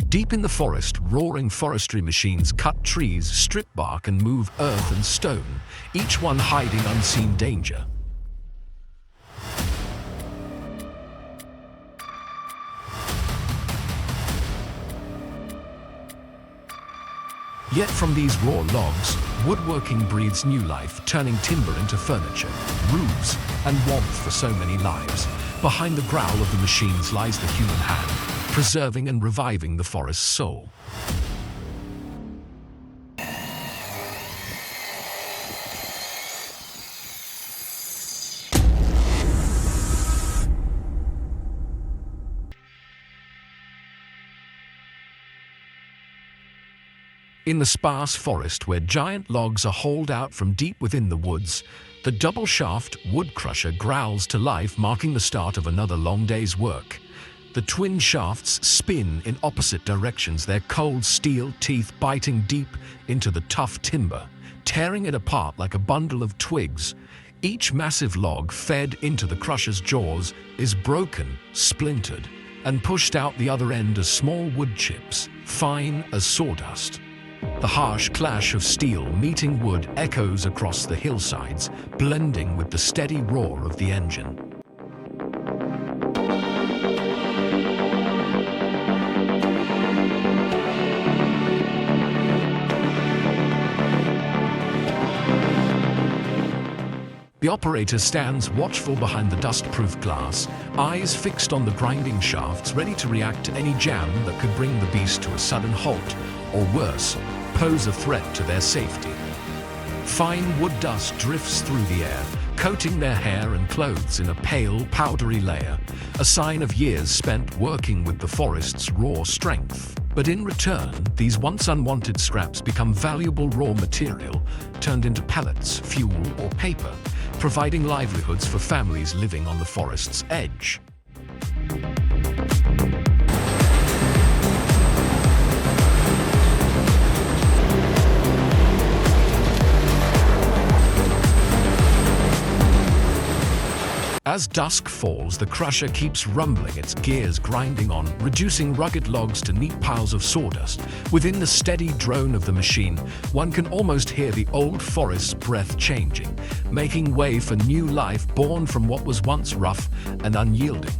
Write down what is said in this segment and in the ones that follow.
Deep in the forest, roaring forestry machines cut trees, strip bark, and move earth and stone, each one hiding unseen danger. Yet from these raw logs, woodworking breathes new life, turning timber into furniture, roofs, and warmth for so many lives. Behind the growl of the machines lies the human hand, preserving and reviving the forest's soul. In the sparse forest where giant logs are hauled out from deep within the woods, the double-shaft wood crusher growls to life, marking the start of another long day's work. The twin shafts spin in opposite directions, their cold steel teeth biting deep into the tough timber, tearing it apart like a bundle of twigs. Each massive log fed into the crusher's jaws is broken, splintered, and pushed out the other end as small wood chips, fine as sawdust. The harsh clash of steel meeting wood echoes across the hillsides, blending with the steady roar of the engine. The operator stands watchful behind the dust-proof glass, eyes fixed on the grinding shafts, ready to react to any jam that could bring the beast to a sudden halt, or worse, pose a threat to their safety. Fine wood dust drifts through the air, coating their hair and clothes in a pale, powdery layer, a sign of years spent working with the forest's raw strength. But in return, these once unwanted scraps become valuable raw material, turned into pellets, fuel, or paper, providing livelihoods for families living on the forest's edge. As dusk falls, the crusher keeps rumbling, its gears grinding on, reducing rugged logs to neat piles of sawdust. Within the steady drone of the machine, one can almost hear the old forest's breath changing, making way for new life born from what was once rough and unyielding.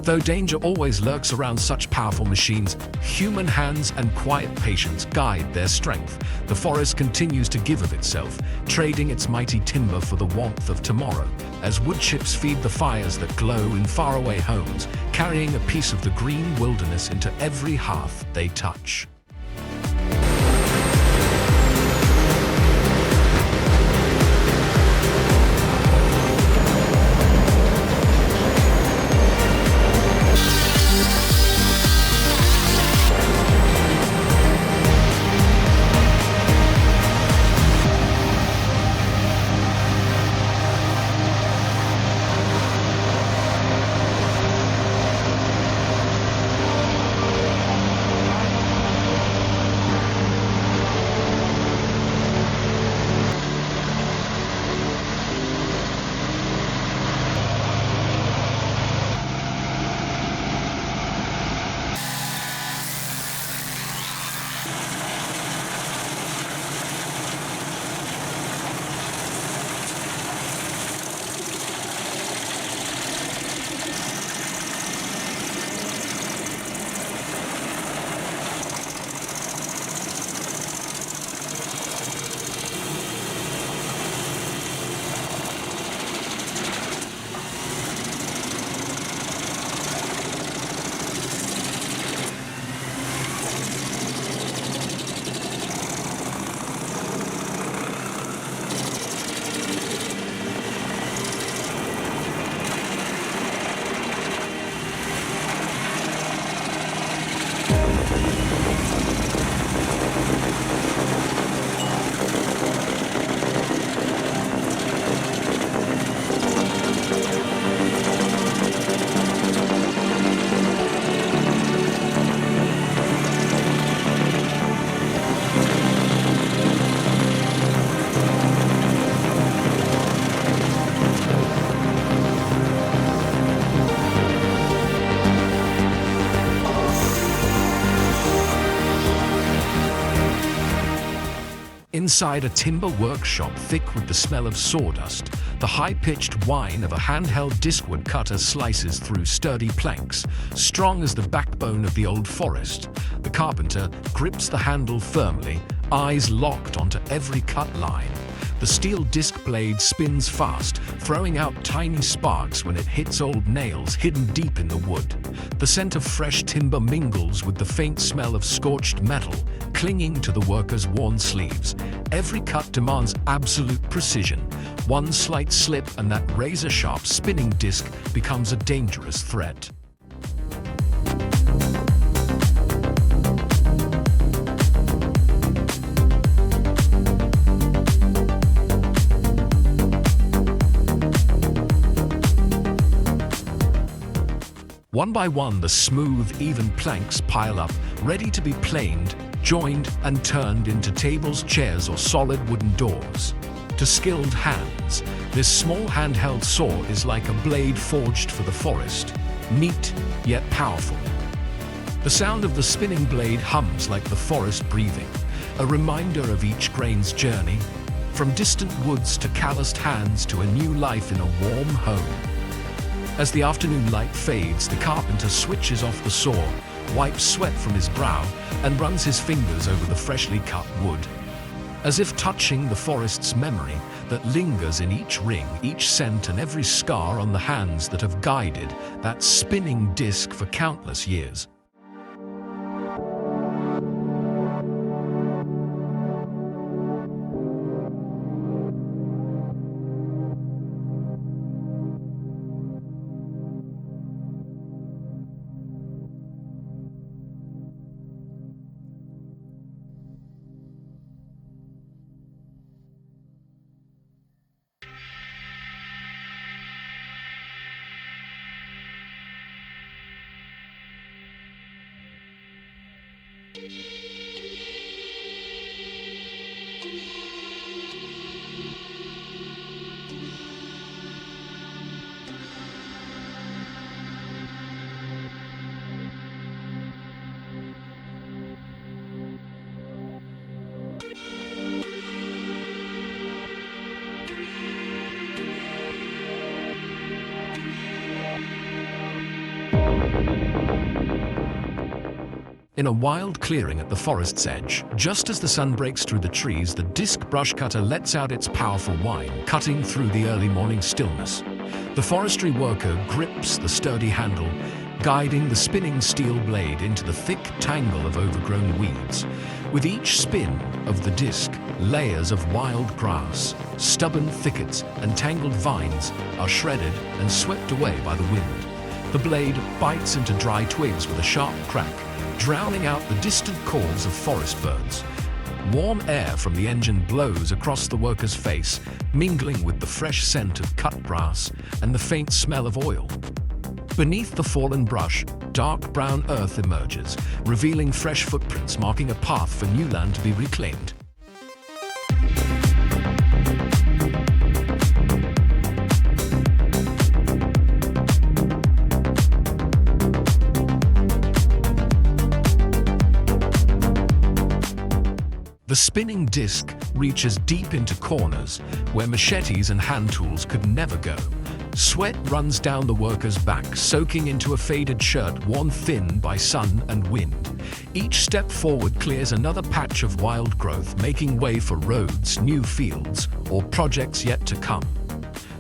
Though danger always lurks around such powerful machines, human hands and quiet patience guide their strength. The forest continues to give of itself, trading its mighty timber for the warmth of tomorrow, as wood chips feed the fires that glow in faraway homes, carrying a piece of the green wilderness into every hearth they touch. Inside a timber workshop thick with the smell of sawdust, the high-pitched whine of a handheld discwood cutter slices through sturdy planks, strong as the backbone of the old forest. The carpenter grips the handle firmly, eyes locked onto every cut line. The steel disc blade spins fast, throwing out tiny sparks when it hits old nails hidden deep in the wood. The scent of fresh timber mingles with the faint smell of scorched metal, clinging to the worker's worn sleeves. Every cut demands absolute precision. One slight slip and that razor-sharp spinning disc becomes a dangerous threat. One by one, the smooth, even planks pile up, ready to be planed, joined, and turned into tables, chairs, or solid wooden doors. To skilled hands, this small handheld saw is like a blade forged for the forest, neat yet powerful. The sound of the spinning blade hums like the forest breathing, a reminder of each grain's journey, from distant woods to calloused hands to a new life in a warm home. As the afternoon light fades, the carpenter switches off the saw, wipes sweat from his brow, and runs his fingers over the freshly cut wood. As if touching the forest's memory that lingers in each ring, each scent, and every scar on the hands that have guided that spinning disc for countless years. In a wild clearing at the forest's edge, just as the sun breaks through the trees, the disc brush cutter lets out its powerful whine, cutting through the early morning stillness. The forestry worker grips the sturdy handle, guiding the spinning steel blade into the thick tangle of overgrown weeds. With each spin of the disc, layers of wild grass, stubborn thickets, and tangled vines are shredded and swept away by the wind. The blade bites into dry twigs with a sharp crack, drowning out the distant calls of forest birds. Warm air from the engine blows across the worker's face, mingling with the fresh scent of cut grass and the faint smell of oil. Beneath the fallen brush, dark brown earth emerges, revealing fresh footprints marking a path for new land to be reclaimed. The spinning disc reaches deep into corners where machetes and hand tools could never go. Sweat runs down the worker's back, soaking into a faded shirt worn thin by sun and wind. Each step forward clears another patch of wild growth, making way for roads, new fields, or projects yet to come.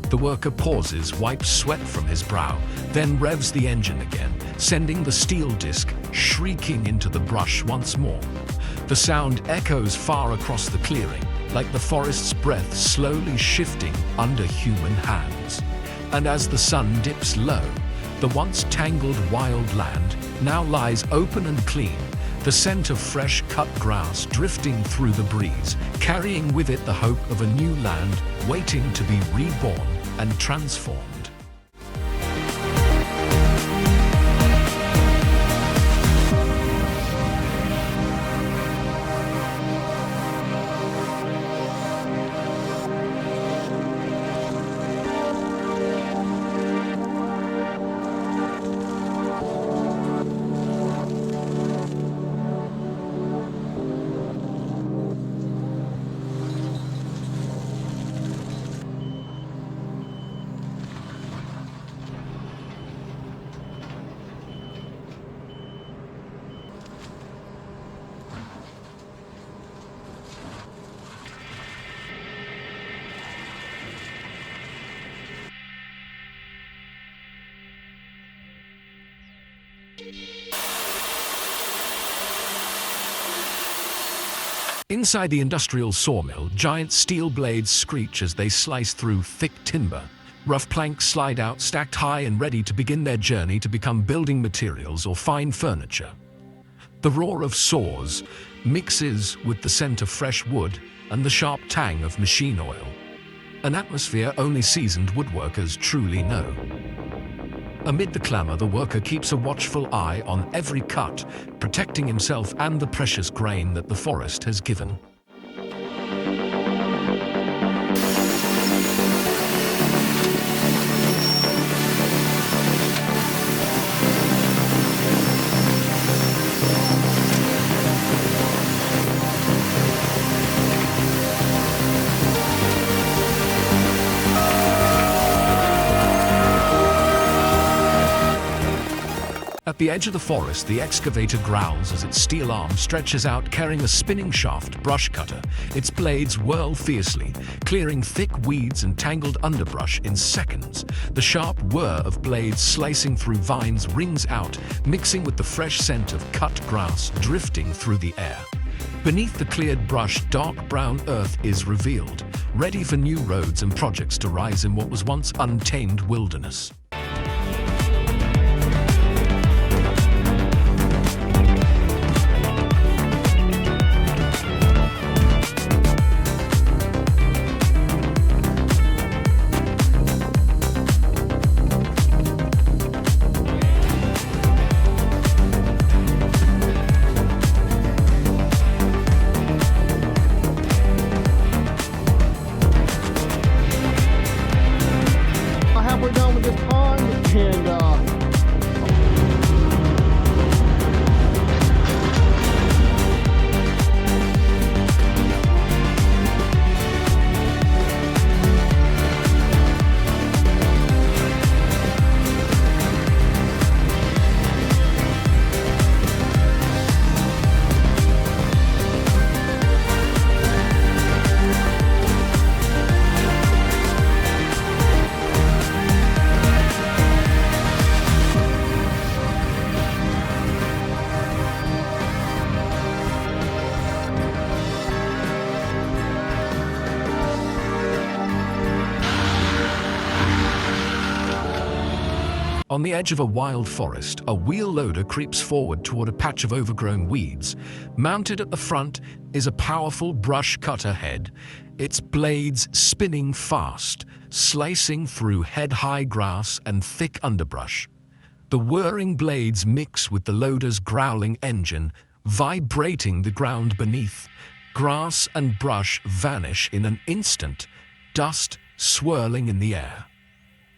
The worker pauses, wipes sweat from his brow, then revs the engine again, sending the steel disc shrieking into the brush once more. The sound echoes far across the clearing, like the forest's breath slowly shifting under human hands. And as the sun dips low, the once tangled wild land now lies open and clean, the scent of fresh cut grass drifting through the breeze, carrying with it the hope of a new land waiting to be reborn and transformed. Inside the industrial sawmill, giant steel blades screech as they slice through thick timber. Rough planks slide out, stacked high and ready to begin their journey to become building materials or fine furniture. The roar of saws mixes with the scent of fresh wood and the sharp tang of machine oil, an atmosphere only seasoned woodworkers truly know. Amid the clamor, the worker keeps a watchful eye on every cut, protecting himself and the precious grain that the forest has given. At the edge of the forest, the excavator growls as its steel arm stretches out, carrying a spinning shaft brush cutter. Its blades whirl fiercely, clearing thick weeds and tangled underbrush in seconds. The sharp whir of blades slicing through vines rings out, mixing with the fresh scent of cut grass drifting through the air. Beneath the cleared brush, dark brown earth is revealed, ready for new roads and projects to rise in what was once untamed wilderness. We're done with this pond, and On the edge of a wild forest, a wheel loader creeps forward toward a patch of overgrown weeds. Mounted at the front is a powerful brush cutter head, its blades spinning fast, slicing through head-high grass and thick underbrush. The whirring blades mix with the loader's growling engine, vibrating the ground beneath. Grass and brush vanish in an instant, dust swirling in the air.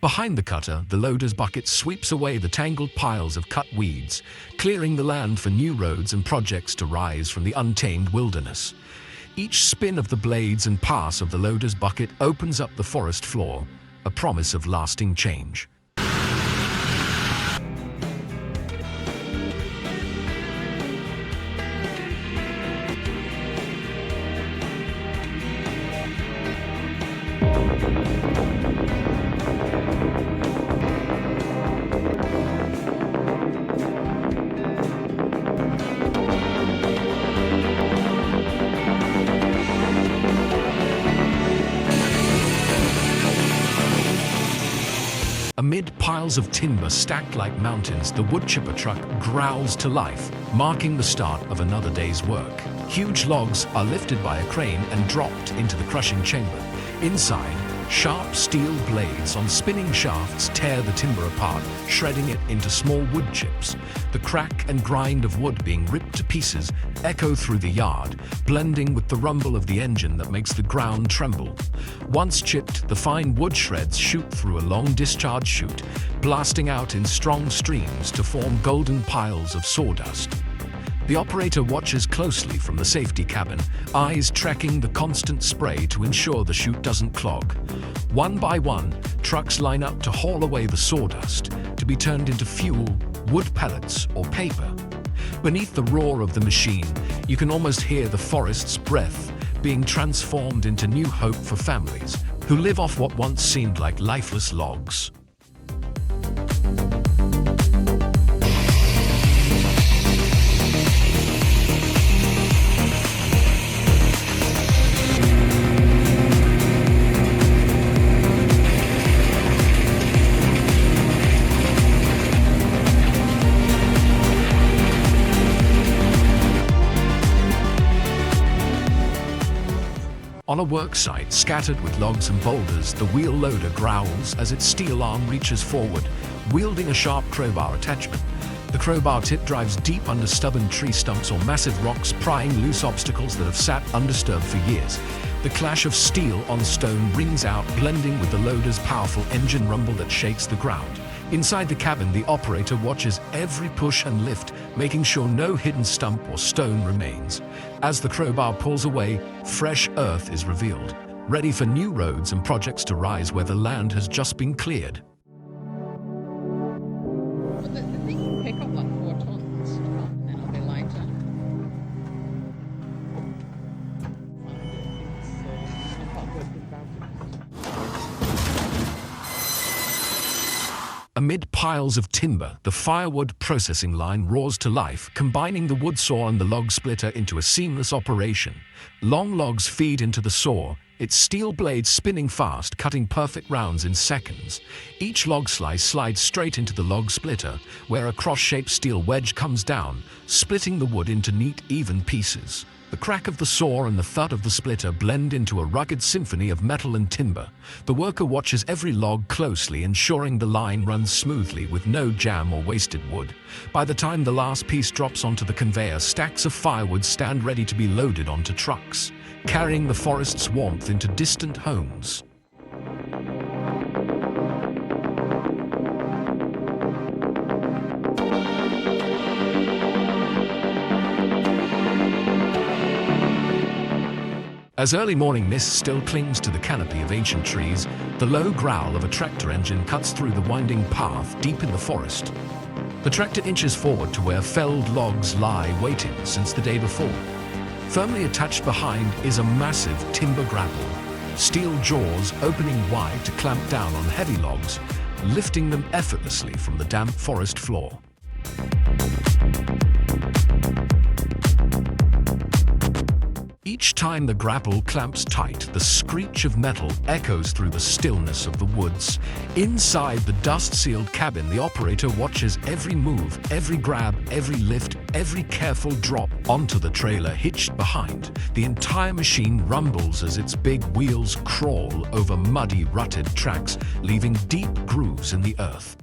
Behind the cutter, the loader's bucket sweeps away the tangled piles of cut weeds, clearing the land for new roads and projects to rise from the untamed wilderness. Each spin of the blades and pass of the loader's bucket opens up the forest floor, a promise of lasting change. Amid piles of timber stacked like mountains, the wood chipper truck growls to life, marking the start of another day's work. Huge logs are lifted by a crane and dropped into the crushing chamber. Inside, sharp steel blades on spinning shafts tear the timber apart, shredding it into small wood chips. The crack and grind of wood being ripped to pieces echo through the yard, blending with the rumble of the engine that makes the ground tremble. Once chipped, the fine wood shreds shoot through a long discharge chute, blasting out in strong streams to form golden piles of sawdust. The operator watches closely from the safety cabin, eyes tracking the constant spray to ensure the chute doesn't clog. One by one, trucks line up to haul away the sawdust to be turned into fuel, wood pellets, or paper. Beneath the roar of the machine, you can almost hear the forest's breath being transformed into new hope for families who live off what once seemed like lifeless logs. On a work site scattered with logs and boulders, the wheel loader growls as its steel arm reaches forward, wielding a sharp crowbar attachment. The crowbar tip drives deep under stubborn tree stumps or massive rocks, prying loose obstacles that have sat undisturbed for years. The clash of steel on stone rings out, blending with the loader's powerful engine rumble that shakes the ground. Inside the cabin, the operator watches every push and lift, making sure no hidden stump or stone remains. As the crowbar pulls away, fresh earth is revealed, ready for new roads and projects to rise where the land has just been cleared. But the thing can pick up like 4 tons, and then it'll be lighter. Amid piles of timber, the firewood processing line roars to life, combining the wood saw and the log splitter into a seamless operation. Long logs feed into the saw, its steel blades spinning fast, cutting perfect rounds in seconds. Each log slice slides straight into the log splitter, where a cross-shaped steel wedge comes down, splitting the wood into neat, even pieces. The crack of the saw and the thud of the splitter blend into a rugged symphony of metal and timber. The worker watches every log closely, ensuring the line runs smoothly with no jam or wasted wood. By the time the last piece drops onto the conveyor, stacks of firewood stand ready to be loaded onto trucks, carrying the forest's warmth into distant homes. As early morning mist still clings to the canopy of ancient trees, the low growl of a tractor engine cuts through the winding path deep in the forest. The tractor inches forward to where felled logs lie waiting since the day before. Firmly attached behind is a massive timber grapple, steel jaws opening wide to clamp down on heavy logs, lifting them effortlessly from the damp forest floor. Each time the grapple clamps tight, the screech of metal echoes through the stillness of the woods. Inside the dust-sealed cabin, the operator watches every move, every grab, every lift, every careful drop onto the trailer hitched behind. The entire machine rumbles as its big wheels crawl over muddy, rutted tracks, leaving deep grooves in the earth.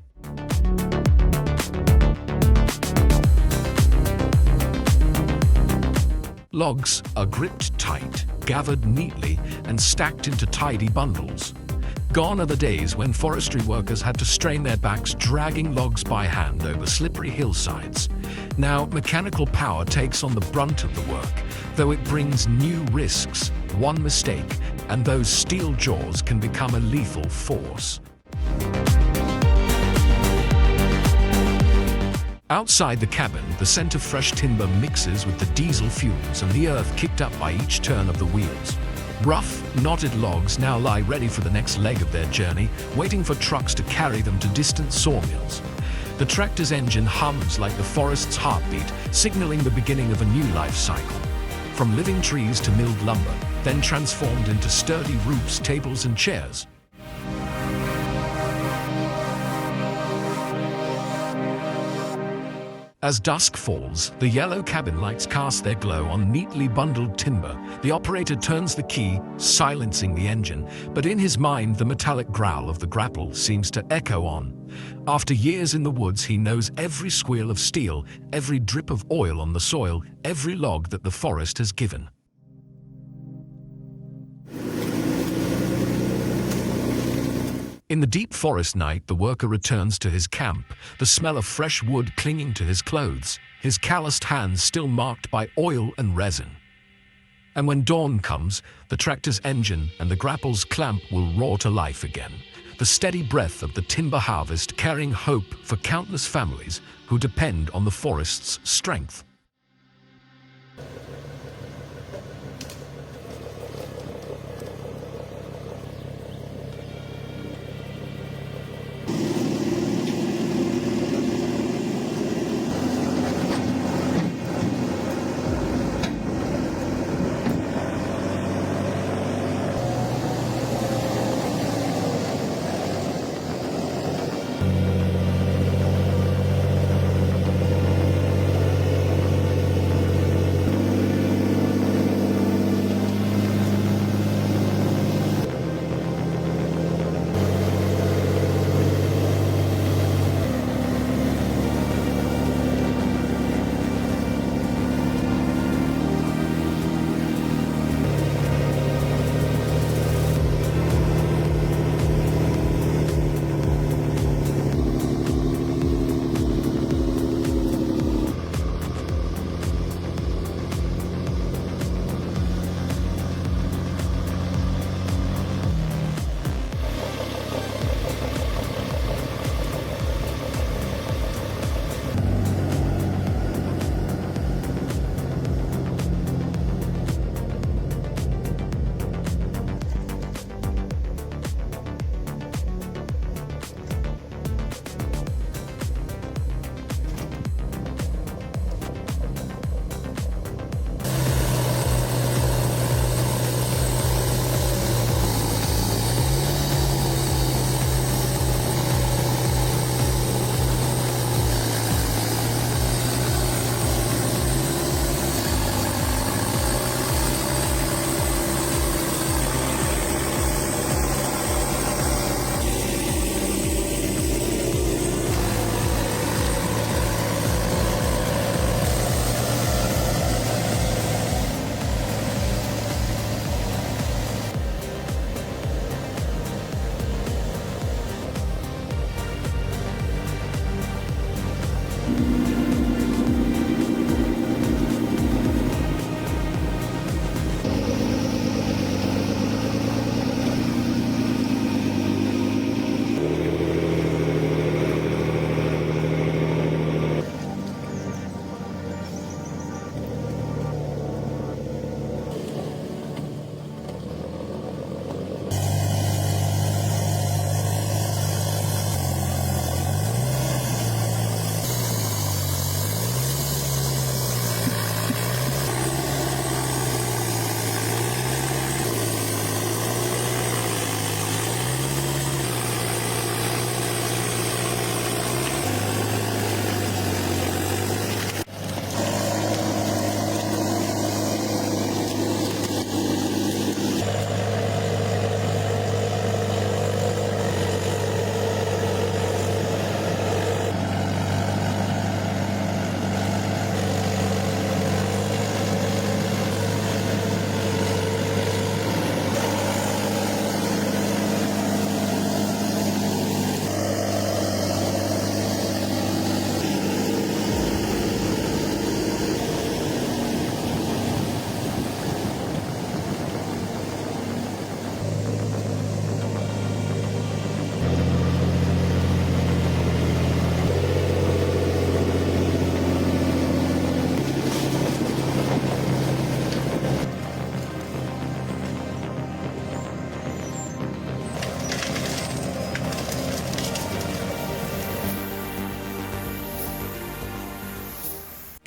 Logs are gripped tight, gathered neatly, and stacked into tidy bundles. Gone are the days when forestry workers had to strain their backs dragging logs by hand over slippery hillsides. Now, mechanical power takes on the brunt of the work, though it brings new risks. One mistake, and those steel jaws can become a lethal force. Outside the cabin, the scent of fresh timber mixes with the diesel fumes and the earth kicked up by each turn of the wheels. Rough, knotted logs now lie ready for the next leg of their journey, waiting for trucks to carry them to distant sawmills. The tractor's engine hums like the forest's heartbeat, signaling the beginning of a new life cycle. From living trees to milled lumber, then transformed into sturdy roofs, tables, and chairs. As dusk falls, the yellow cabin lights cast their glow on neatly bundled timber. The operator turns the key, silencing the engine, but in his mind the metallic growl of the grapple seems to echo on. After years in the woods, he knows every squeal of steel, every drip of oil on the soil, every log that the forest has given. In the deep forest night, the worker returns to his camp, the smell of fresh wood clinging to his clothes, his calloused hands still marked by oil and resin. And when dawn comes, the tractor's engine and the grapple's clamp will roar to life again, the steady breath of the timber harvest carrying hope for countless families who depend on the forest's strength.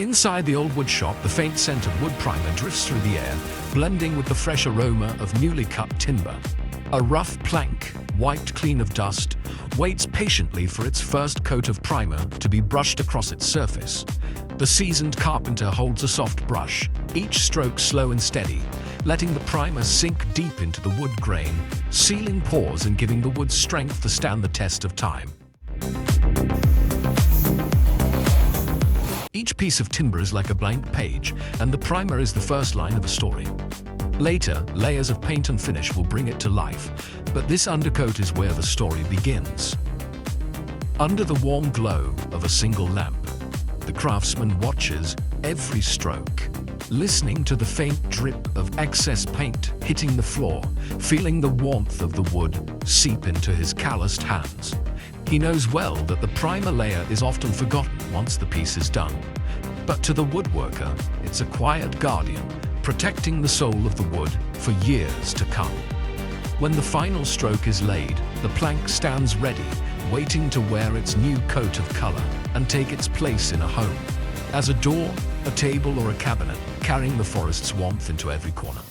Inside the old wood shop, the faint scent of wood primer drifts through the air, blending with the fresh aroma of newly cut timber. A rough plank, wiped clean of dust, waits patiently for its first coat of primer to be brushed across its surface. The seasoned carpenter holds a soft brush, each stroke slow and steady, letting the primer sink deep into the wood grain, sealing pores and giving the wood strength to stand the test of time. Each piece of timber is like a blank page, and the primer is the first line of a story. Later, layers of paint and finish will bring it to life, but this undercoat is where the story begins. Under the warm glow of a single lamp, the craftsman watches every stroke, listening to the faint drip of excess paint hitting the floor, feeling the warmth of the wood seep into his calloused hands. He knows well that the primer layer is often forgotten once the piece is done. But to the woodworker, it's a quiet guardian, protecting the soul of the wood for years to come. When the final stroke is laid, the plank stands ready, waiting to wear its new coat of color and take its place in a home, as a door, a table, or a cabinet, carrying the forest's warmth into every corner.